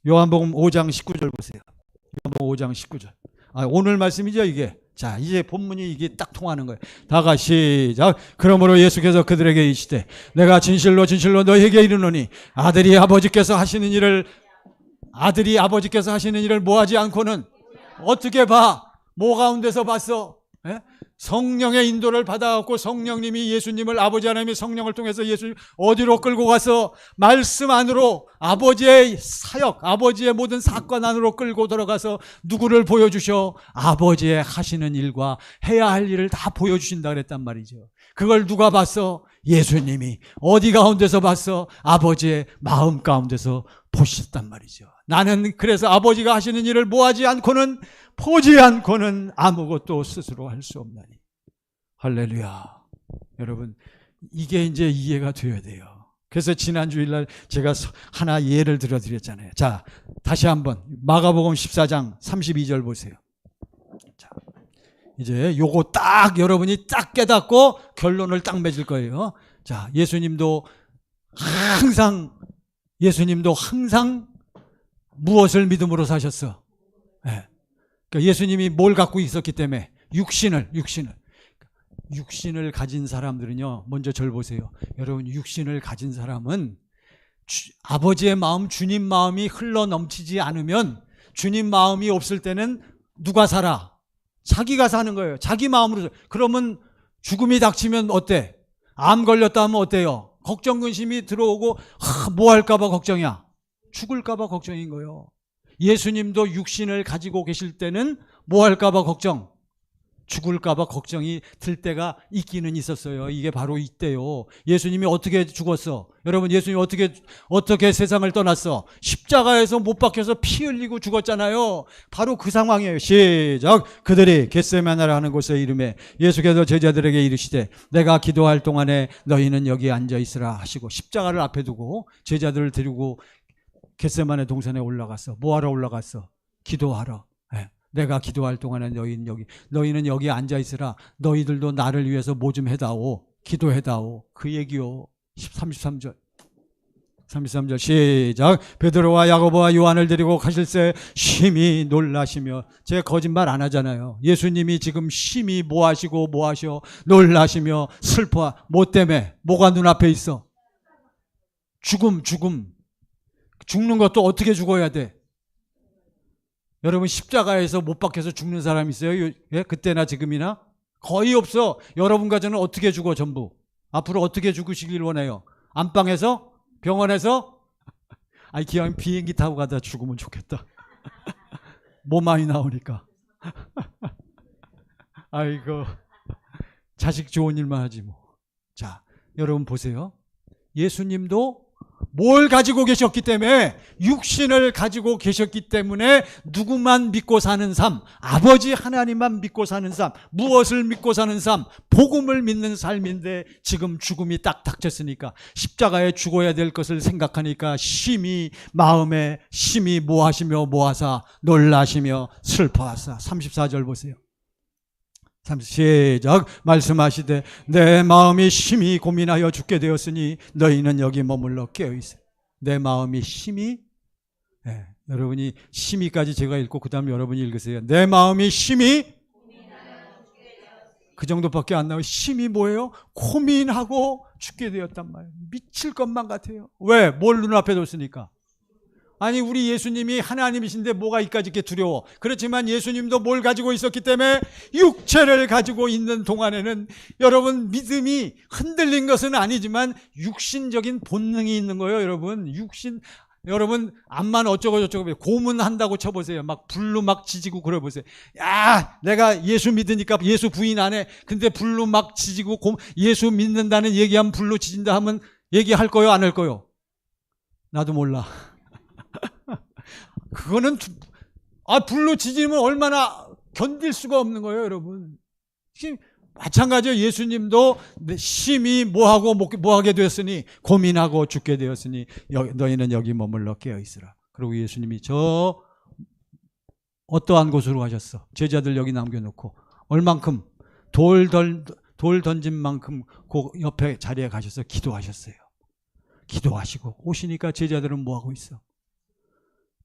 요한복음 5장 19절 보세요. 요한복음 5장 19절. 오늘 말씀이죠 이게. 자, 이제 본문이 이게 딱 통하는 거예요. 다 같이 시작. 그러므로 예수께서 그들에게 이르시되 내가 진실로 진실로 너희에게 이르노니 아들이 아버지께서 하시는 일을 뭐하지 않고는 어떻게 봐? 뭐 가운데서 봤어? 에? 성령의 인도를 받아갖고 성령님이 예수님을 아버지 하나님이 성령을 통해서 예수님 어디로 끌고 가서 말씀 안으로 아버지의 사역, 아버지의 모든 사건 안으로 끌고 들어가서 누구를 보여주셔? 아버지의 하시는 일과 해야 할 일을 다 보여주신다 그랬단 말이죠. 그걸 누가 봤어? 예수님이. 어디 가운데서 봤어? 아버지의 마음 가운데서 보셨단 말이죠. 나는 그래서 아버지가 하시는 일을 뭐하지 않고는 보지 않고는 아무것도 스스로 할 수 없나니. 할렐루야. 여러분 이게 이제 이해가 되어야 돼요. 그래서 지난 주일날 제가 하나 예를 들어드렸잖아요. 자, 다시 한번 마가복음 14장 32절 보세요. 자, 이제 요거 딱 여러분이 딱 깨닫고 결론을 딱 맺을 거예요. 자, 예수님도 항상 무엇을 믿음으로 사셨어? 네. 그러니까 예수님이 뭘 갖고 있었기 때문에 육신을 가진 사람들은요, 먼저 절 보세요. 여러분, 육신을 가진 사람은 아버지의 마음, 주님 마음이 흘러 넘치지 않으면, 주님 마음이 없을 때는 누가 살아? 자기가 사는 거예요. 자기 마음으로. 그러면 죽음이 닥치면 어때? 암 걸렸다 하면 어때요? 걱정 근심이 들어오고 뭐 할까봐 걱정이야. 죽을까봐 걱정인 거예요. 예수님도 육신을 가지고 계실 때는 뭐 할까봐 걱정, 죽을까봐 걱정이 들 때가 있기는 있었어요. 이게 바로 이때요. 예수님이 어떻게 죽었어? 여러분, 예수님이 어떻게 세상을 떠났어? 십자가에서 못 박혀서 피 흘리고 죽었잖아요. 바로 그 상황이에요. 시작. 그들이 겟세마네라 하는 곳에 이름에 예수께서 제자들에게 이르시되 내가 기도할 동안에 너희는 여기 앉아 있으라 하시고 십자가를 앞에 두고 제자들을 데리고 겟세마네 동산에 올라갔어. 뭐하러 올라갔어? 기도하러. 내가 기도할 동안에 너희는 여기 앉아 있으라. 너희들도 나를 위해서 뭐 좀 해다오. 기도해다오. 그 얘기요. 33절 시작. 베드로와 야고보와 요한을 데리고 가실새 심히 놀라시며, 제가 거짓말 안 하잖아요. 예수님이 지금 심히 뭐 하셔? 놀라시며 슬퍼. 뭐 때문에? 뭐가 눈앞에 있어? 죽음. 죽는 것도 어떻게 죽어야 돼? 여러분, 십자가에서 못 박혀서 죽는 사람 있어요? 예? 그때나 지금이나? 거의 없어. 여러분과 저는 어떻게 죽어? 전부. 앞으로 어떻게 죽으시길 원해요? 안방에서? 병원에서? 기왕 비행기 타고 가다 죽으면 좋겠다. 뭐 많이 나오니까. 아이고, 자식 좋은 일만 하지 뭐. 자, 여러분 보세요. 예수님도 뭘 가지고 계셨기 때문에, 육신을 가지고 계셨기 때문에 누구만 믿고 사는 삶, 아버지 하나님만 믿고 사는 삶, 무엇을 믿고 사는 삶? 복음을 믿는 삶인데 지금 죽음이 딱 닥쳤으니까, 십자가에 죽어야 될 것을 생각하니까 마음에 심히 뭐하시며 뭐하사 놀라시며 슬퍼하사. 34절 보세요. 시작. 말씀하시되 내 마음이 심히 고민하여 죽게 되었으니 너희는 여기 머물러 깨어있어. 내 마음이 심히, 여러분이 심히까지 제가 읽고 그 다음 여러분이 읽으세요. 내 마음이 심히, 그 정도밖에 안 나와요. 심히 뭐예요? 고민하고 죽게 되었단 말이에요. 미칠 것만 같아요. 왜? 뭘 눈앞에 뒀으니까. 아니 우리 예수님이 하나님이신데 뭐가 이까짓 게 두려워. 그렇지만 예수님도 뭘 가지고 있었기 때문에 육체를 가지고 있는 동안에는 여러분 믿음이 흔들린 것은 아니지만 육신적인 본능이 있는 거예요. 여러분 육신, 여러분 암만 어쩌고 저쩌고 고문한다고 쳐보세요. 막 불로 막 지지고 그래 보세요. 야 내가 예수 믿으니까 예수 부인 안 해. 근데 불로 막 지지고 예수 믿는다는 얘기하면 불로 지진다 하면 얘기할 거요 안 할 거요? 나도 몰라. 그거는 불로 지지면 얼마나 견딜 수가 없는 거예요, 여러분. 마찬가지로 예수님도 심히 뭐하게 되었으니 고민하고 죽게 되었으니 너희는 여기 머물러 깨어 있으라. 그리고 예수님이 저 어떠한 곳으로 가셨어? 제자들 여기 남겨놓고 얼만큼 돌 던진 만큼 그 옆에 자리에 가셔서 기도하셨어요. 기도하시고 오시니까 제자들은 뭐하고 있어?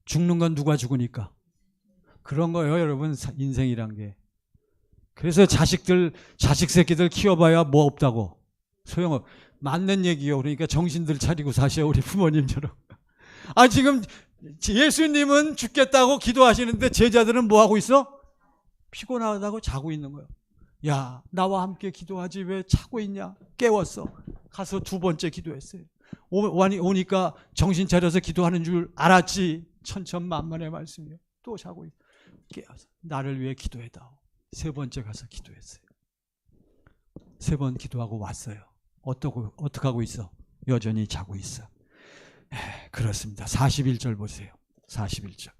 죽는 건 누가 죽으니까. 그런 거예요, 여러분. 인생이란 게. 그래서 자식 새끼들 키워봐야 뭐 없다고. 소용없. 맞는 얘기요. 그러니까 정신들 차리고 사셔, 우리 부모님처럼. 지금 예수님은 죽겠다고 기도하시는데 제자들은 뭐 하고 있어? 피곤하다고 자고 있는 거예요. 야, 나와 함께 기도하지 왜 자고 있냐? 깨웠어. 가서 두 번째 기도했어요. 오니까 정신 차려서 기도하는 줄 알았지. 천천만만의 말씀이요. 또 자고 있어. 깨어서 나를 위해 기도해다오. 세 번째 가서 기도했어요. 세 번 기도하고 왔어요. 어떻게 하고 있어? 여전히 자고 있어. 그렇습니다. 41절 보세요. 41절.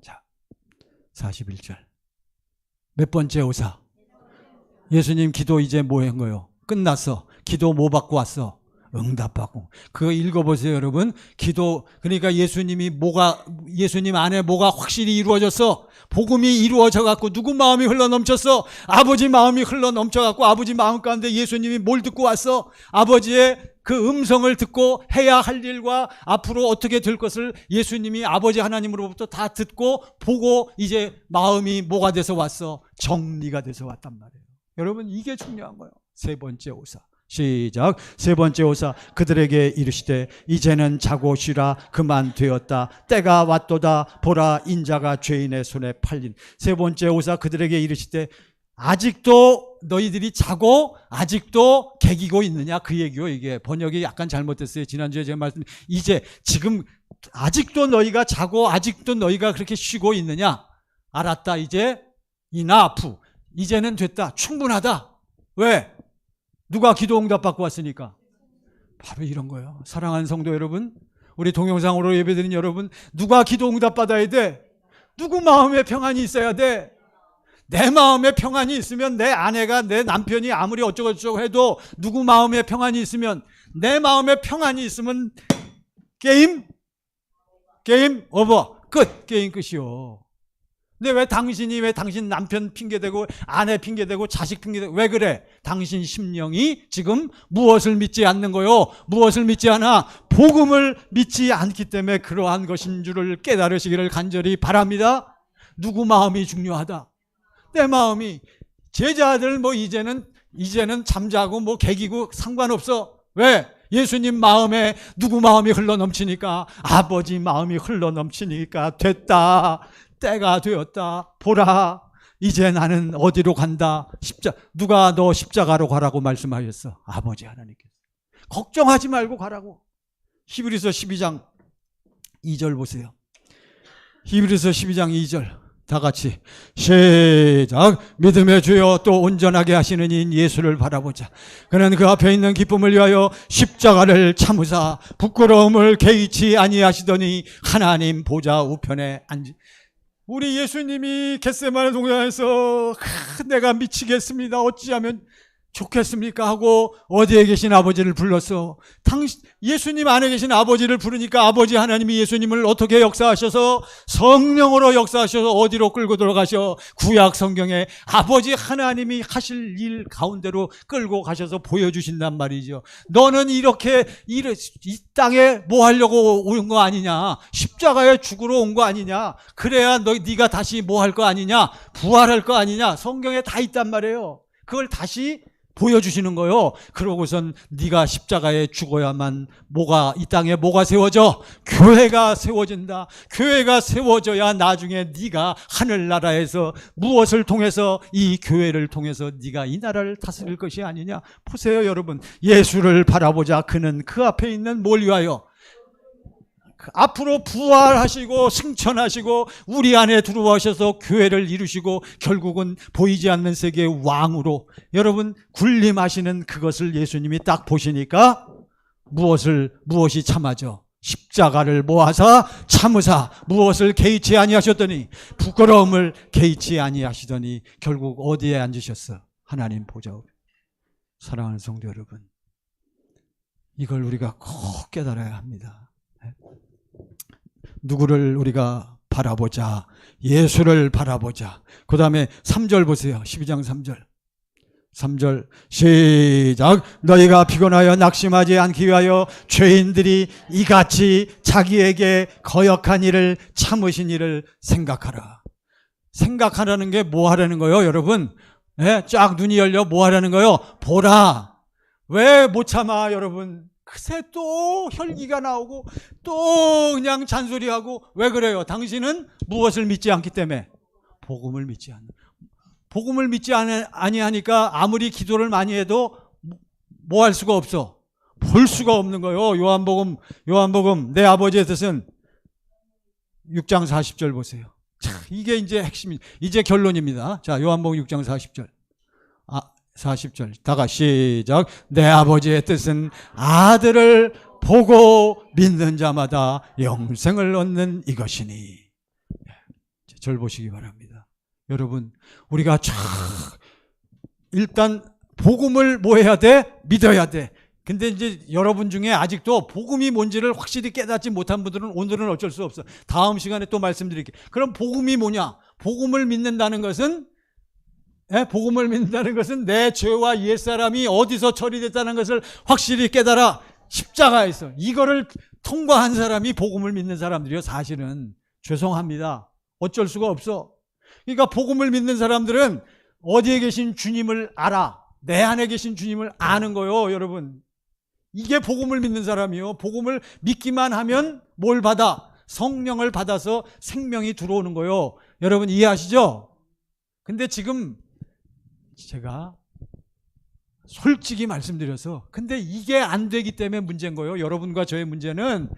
자, 41절. 몇 번째 오사? 예수님 기도 이제 뭐 한 거요? 끝났어. 기도 뭐 받고 왔어? 응답받고. 그거 읽어보세요, 여러분. 기도, 그러니까 예수님 안에 뭐가 확실히 이루어졌어? 복음이 이루어져 갖고 누구 마음이 흘러 넘쳤어? 아버지 마음이 흘러 넘쳐 갖고 아버지 마음 가운데 예수님이 뭘 듣고 왔어? 아버지의 그 음성을 듣고 해야 할 일과 앞으로 어떻게 될 것을 예수님이 아버지 하나님으로부터 다 듣고 보고 이제 마음이 뭐가 돼서 왔어? 정리가 돼서 왔단 말이에요. 여러분, 이게 중요한 거예요. 세 번째 오사. 시작. 세 번째 오사 그들에게 이르시되 이제는 자고 쉬라. 그만 되었다. 때가 왔도다. 보라, 인자가 죄인의 손에 팔린. 세 번째 오사 그들에게 이르시되 아직도 너희들이 자고 아직도 개기고 있느냐, 그 얘기요. 이게 번역이 약간 잘못됐어요. 지난주에 제가 지금 아직도 너희가 자고 아직도 너희가 그렇게 쉬고 있느냐. 알았다. 이제 enough. 이제는 됐다. 충분하다. 왜? 누가 기도 응답 받고 왔으니까. 바로 이런 거예요. 사랑하는 성도 여러분, 우리 동영상으로 예배드린 여러분, 누가 기도 응답 받아야 돼? 누구 마음에 평안이 있어야 돼? 내 마음에 평안이 있으면, 내 아내가, 내 남편이 아무리 어쩌고저쩌고 해도 누구 마음에 평안이 있으면, 내 마음에 평안이 있으면 게임 오버. 끝. 게임 끝이요. 근데 왜 당신 남편 핑계대고 아내 핑계대고 자식 핑계대고 왜 그래? 당신 심령이 지금 무엇을 믿지 않는 거요? 무엇을 믿지 않아? 복음을 믿지 않기 때문에 그러한 것인 줄을 깨달으시기를 간절히 바랍니다. 누구 마음이 중요하다? 내 마음이. 제자들 이제는 잠자고 개기고 상관없어. 왜? 예수님 마음에 누구 마음이 흘러넘치니까, 아버지 마음이 흘러넘치니까 됐다. 때가 되었다. 보라, 이제 나는 어디로 간다. 누가 너 십자가로 가라고 말씀하셨어? 아버지 하나님께서. 걱정하지 말고 가라고. 히브리서 12장 2절 보세요. 히브리서 12장 2절 다 같이 시작. 믿음의 주여 또 온전하게 하시는 이인 예수를 바라보자. 그는 그 앞에 있는 기쁨을 위하여 십자가를 참으사 부끄러움을 개의치 아니하시더니 하나님 보좌 우편에 앉으. 우리 예수님이 겟세마네 동산에서 내가 미치겠습니다. 어찌하면 좋겠습니까? 하고 어디에 계신 아버지를 불렀어. 예수님 안에 계신 아버지를 부르니까 아버지 하나님이 예수님을 어떻게 역사하셔서 성령으로 역사하셔서 어디로 끌고 들어가셔? 구약 성경에 아버지 하나님이 하실 일 가운데로 끌고 가셔서 보여주신단 말이죠. 너는 이렇게 이 땅에 뭐 하려고 온 거 아니냐? 십자가에 죽으러 온 거 아니냐? 그래야 네가 다시 뭐 할 거 아니냐? 부활할 거 아니냐? 성경에 다 있단 말이에요. 그걸 다시 보여주시는 거요. 그러고선 네가 십자가에 죽어야만 이 땅에 뭐가 세워져? 교회가 세워진다. 교회가 세워져야 나중에 네가 하늘나라에서 무엇을 통해서 이 교회를 통해서 네가 이 나라를 다스릴 것이 아니냐. 보세요 여러분. 예수를 바라보자. 그는 그 앞에 있는 뭘 위하여? 앞으로 부활하시고 승천하시고 우리 안에 들어오셔서 교회를 이루시고 결국은 보이지 않는 세계의 왕으로 여러분 군림하시는 그것을 예수님이 딱 보시니까 무엇이 참하죠? 십자가를 모아서 참으사 무엇을 개의치 아니하셨더니 부끄러움을 개의치 아니하시더니 결국 어디에 앉으셨어? 하나님 보좌 앞에. 사랑하는 성도 여러분, 이걸 우리가 꼭 깨달아야 합니다. 누구를 우리가 바라보자? 예수를 바라보자. 그 다음에 3절 보세요. 12장 3절. 3절 시작. 너희가 피곤하여 낙심하지 않기 위하여 죄인들이 이같이 자기에게 거역한 일을 참으신 일을 생각하라. 생각하라는 게 뭐 하라는 거예요 여러분? 쫙 눈이 열려 뭐 하라는 거예요? 보라. 왜 못 참아 여러분? 그새 또 혈기가 나오고 또 그냥 잔소리하고. 왜 그래요? 당신은 무엇을 믿지 않기 때문에? 복음을 믿지 않는. 복음을 믿지 아니하니까 아무리 기도를 많이 해도 뭐 할 수가 없어. 볼 수가 없는 거예요. 요한복음 내 아버지의 뜻은 6장 40절 보세요. 자, 이게 이제 핵심이 이제 결론입니다. 자, 요한복음 6장 40절. 40절 다가 시작. 내 아버지의 뜻은 아들을 보고 믿는 자마다 영생을 얻는 이것이니. 절 보시기 바랍니다. 여러분 우리가 일단 복음을 뭐 해야 돼? 믿어야 돼. 근데 이제 여러분 중에 아직도 복음이 뭔지를 확실히 깨닫지 못한 분들은 오늘은 어쩔 수 없어. 다음 시간에 또 말씀드릴게요. 그럼 복음이 뭐냐? 복음을 믿는다는 것은 내 죄와 옛사람이 어디서 처리됐다는 것을 확실히 깨달아. 십자가에서. 이거를 통과한 사람이 복음을 믿는 사람들이요. 사실은 죄송합니다. 어쩔 수가 없어. 그러니까 복음을 믿는 사람들은 어디에 계신 주님을 알아. 내 안에 계신 주님을 아는 거요 여러분. 이게 복음을 믿는 사람이요. 복음을 믿기만 하면 뭘 받아? 성령을 받아서 생명이 들어오는 거요. 여러분 이해하시죠? 근데 지금 제가 솔직히 말씀드려서 근데 이게 안 되기 때문에 문제인 거예요. 여러분과 저의 문제는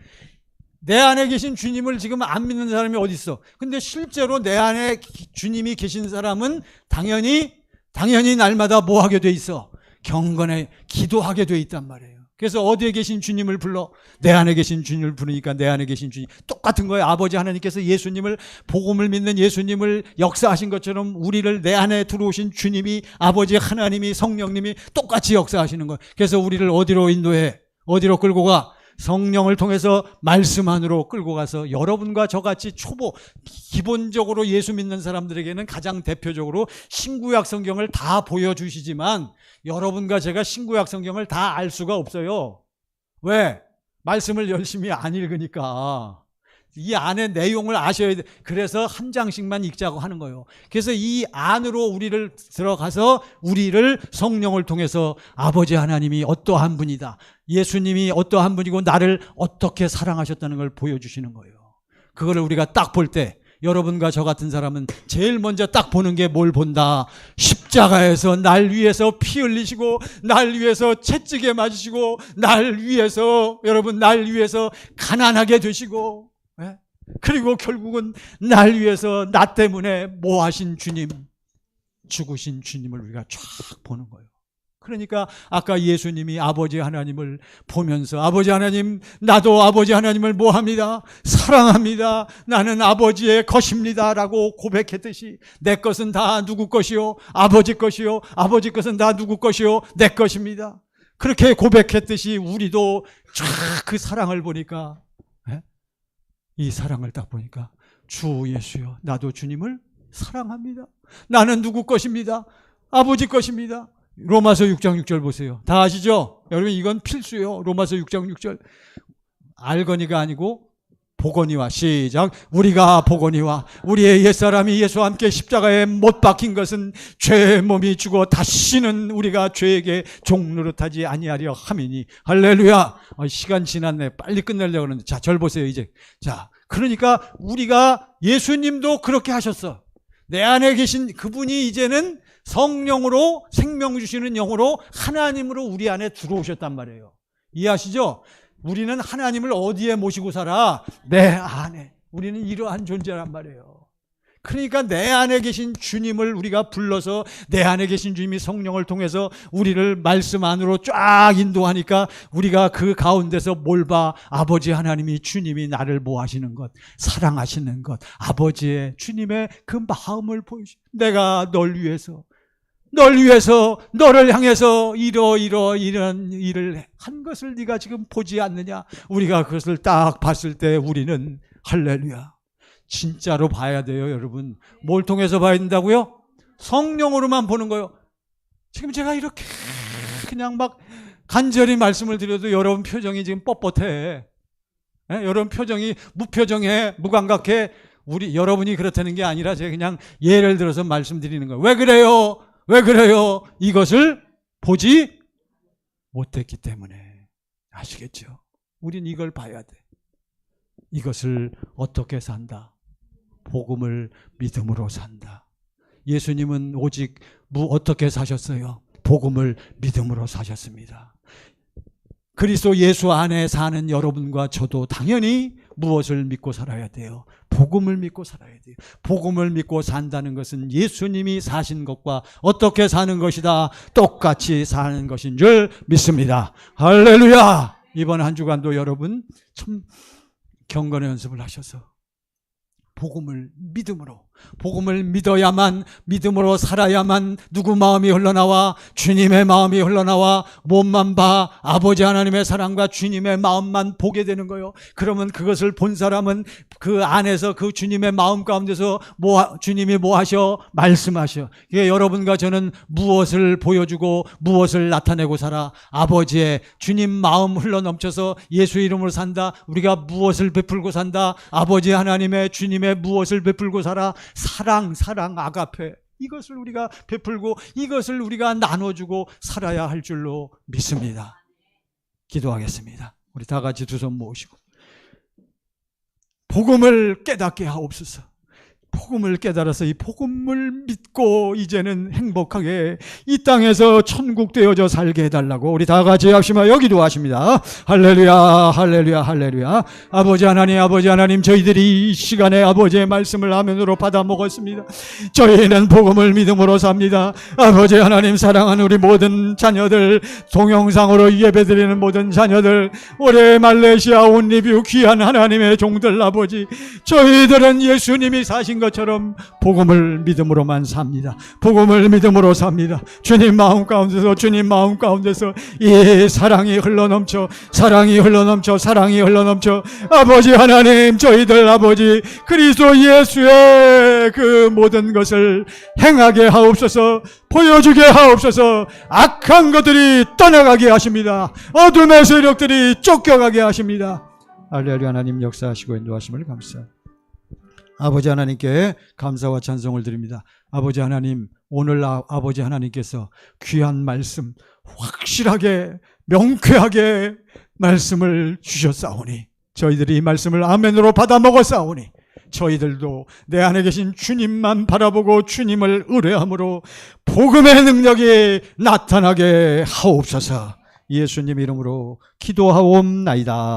내 안에 계신 주님을 지금 안 믿는 사람이 어디 있어? 근데 실제로 내 안에 주님이 계신 사람은 당연히 날마다 뭐 하게 돼 있어? 경건에 기도하게 돼 있단 말이에요. 그래서 어디에 계신 주님을 불러? 내 안에 계신 주님을 부르니까 내 안에 계신 주님 똑같은 거예요. 아버지 하나님께서 예수님을 복음을 믿는 예수님을 역사하신 것처럼 우리를 내 안에 들어오신 주님이 아버지 하나님이 성령님이 똑같이 역사하시는 거예요. 그래서 우리를 어디로 인도해? 어디로 끌고 가? 성령을 통해서 말씀 안으로 끌고 가서 여러분과 저같이 기본적으로 예수 믿는 사람들에게는 가장 대표적으로 신구약 성경을 다 보여주시지만 여러분과 제가 신구약 성경을 다 알 수가 없어요. 왜? 말씀을 열심히 안 읽으니까. 이 안에 내용을 아셔야 돼. 그래서 한 장씩만 읽자고 하는 거예요. 그래서 이 안으로 우리를 들어가서 우리를 성령을 통해서 아버지 하나님이 어떠한 분이다. 예수님이 어떠한 분이고 나를 어떻게 사랑하셨다는 걸 보여주시는 거예요. 그거를 우리가 딱 볼 때 여러분과 저 같은 사람은 제일 먼저 딱 보는 게 뭘 본다? 십자가에서 날 위해서 피 흘리시고 날 위해서 채찍에 맞으시고 날 위해서 가난하게 되시고 그리고 결국은 날 위해서 나 때문에 뭐 하신 주님, 죽으신 주님을 우리가 쫙 보는 거예요. 그러니까 아까 예수님이 아버지 하나님을 보면서 아버지 하나님, 나도 아버지 하나님을 뭐합니다? 사랑합니다. 나는 아버지의 것입니다 라고 고백했듯이 내 것은 다 누구 것이요? 아버지 것이요. 아버지 것은 다 누구 것이요? 내 것입니다. 그렇게 고백했듯이 우리도 쫙 그 사랑을 보니까, 이 사랑을 딱 보니까 주 예수여, 나도 주님을 사랑합니다. 나는 누구 것입니다? 아버지 것입니다. 로마서 6장 6절 보세요. 다 아시죠? 여러분 이건 필수예요. 로마서 6장 6절. 알거니가 아니고 보거니와. 시작. 우리가 보거니와 우리의 옛사람이 예수와 함께 십자가에 못 박힌 것은 죄의 몸이 죽어 다시는 우리가 죄에게 종노릇하지 아니하려 함이니. 할렐루야. 시간 지났네. 빨리 끝내려고 하는데. 자, 절 보세요 이제. 자, 그러니까 우리가 예수님도 그렇게 하셨어. 내 안에 계신 그분이 이제는 성령으로, 생명 주시는 영으로 하나님으로 우리 안에 들어오셨단 말이에요. 이해하시죠? 우리는 하나님을 어디에 모시고 살아? 내 안에. 우리는 이러한 존재란 말이에요. 그러니까 내 안에 계신 주님을 우리가 불러서 내 안에 계신 주님이 성령을 통해서 우리를 말씀 안으로 쫙 인도하니까 우리가 그 가운데서 뭘 봐? 아버지 하나님이, 주님이 나를 뭐 하시는 것, 사랑하시는 것, 아버지의 주님의 그 마음을 보이시. 내가 널 위해서, 너를 향해서 이런 일을 한 것을 네가 지금 보지 않느냐? 우리가 그것을 딱 봤을 때 우리는 할렐루야. 진짜로 봐야 돼요, 여러분. 뭘 통해서 봐야 된다고요? 성령으로만 보는 거예요. 지금 제가 이렇게 그냥 막 간절히 말씀을 드려도 여러분 표정이 지금 뻣뻣해. 여러분 표정이 무표정해, 무감각해. 여러분이 그렇다는 게 아니라 제가 그냥 예를 들어서 말씀드리는 거예요. 왜 그래요? 왜 그래요? 이것을 보지 못했기 때문에. 아시겠죠? 우린 이걸 봐야 돼. 이것을 어떻게 산다? 복음을 믿음으로 산다. 예수님은 오직 어떻게 사셨어요? 복음을 믿음으로 사셨습니다. 그리스도 예수 안에 사는 여러분과 저도 당연히 무엇을 믿고 살아야 돼요? 복음을 믿고 살아야 돼요. 복음을 믿고 산다는 것은 예수님이 사신 것과 어떻게 사는 것이다, 똑같이 사는 것인 줄 믿습니다. 할렐루야. 이번 한 주간도 여러분 참 경건의 연습을 하셔서 복음을 믿음으로, 복음을 믿어야만, 믿음으로 살아야만 누구 마음이 흘러나와? 주님의 마음이 흘러나와 몸만 봐 아버지 하나님의 사랑과 주님의 마음만 보게 되는 거예요. 그러면 그것을 본 사람은 그 안에서 그 주님의 마음 가운데서 주님이 뭐 하셔? 말씀하셔. 이게 여러분과 저는 무엇을 보여주고 무엇을 나타내고 살아? 아버지의 주님 마음 흘러넘쳐서 예수 이름으로 산다. 우리가 무엇을 베풀고 산다? 아버지 하나님의 주님의 무엇을 베풀고 살아? 사랑 아가페. 이것을 우리가 베풀고 이것을 우리가 나눠주고 살아야 할 줄로 믿습니다. 기도하겠습니다. 우리 다 같이 두 손 모으시고 복음을 깨닫게 하옵소서. 복음을 깨달아서 이 복음을 믿고 이제는 행복하게 이 땅에서 천국 되어져 살게 해달라고 우리 다 같이 합시면 여기도 하십니다. 할렐루야, 할렐루야, 할렐루야. 아버지 하나님, 저희들이 이 시간에 아버지의 말씀을 아멘으로 받아 먹었습니다. 저희는 복음을 믿음으로 삽니다. 아버지 하나님, 사랑하는 우리 모든 자녀들, 동영상으로 예배드리는 모든 자녀들, 올해 말레이시아 온 리뷰 귀한 하나님의 종들 아버지, 저희들은 예수님이 사신 것처럼 복음을 믿음으로만 삽니다. 복음을 믿음으로 삽니다. 주님 마음 가운데서 이 사랑이 흘러넘쳐 아버지 하나님, 저희들 아버지 그리스도 예수의 그 모든 것을 행하게 하옵소서. 보여주게 하옵소서. 악한 것들이 떠나가게 하십니다. 어둠의 세력들이 쫓겨가게 하십니다. 할렐루야. 하나님 역사하시고 인도하심을 감사합니다. 아버지 하나님께 감사와 찬송을 드립니다. 아버지 하나님, 오늘 아버지 하나님께서 귀한 말씀, 확실하게 명쾌하게 말씀을 주셨사오니 저희들이 이 말씀을 아멘으로 받아 먹었사오니 저희들도 내 안에 계신 주님만 바라보고 주님을 의뢰함으로 복음의 능력이 나타나게 하옵소서. 예수님 이름으로 기도하옵나이다.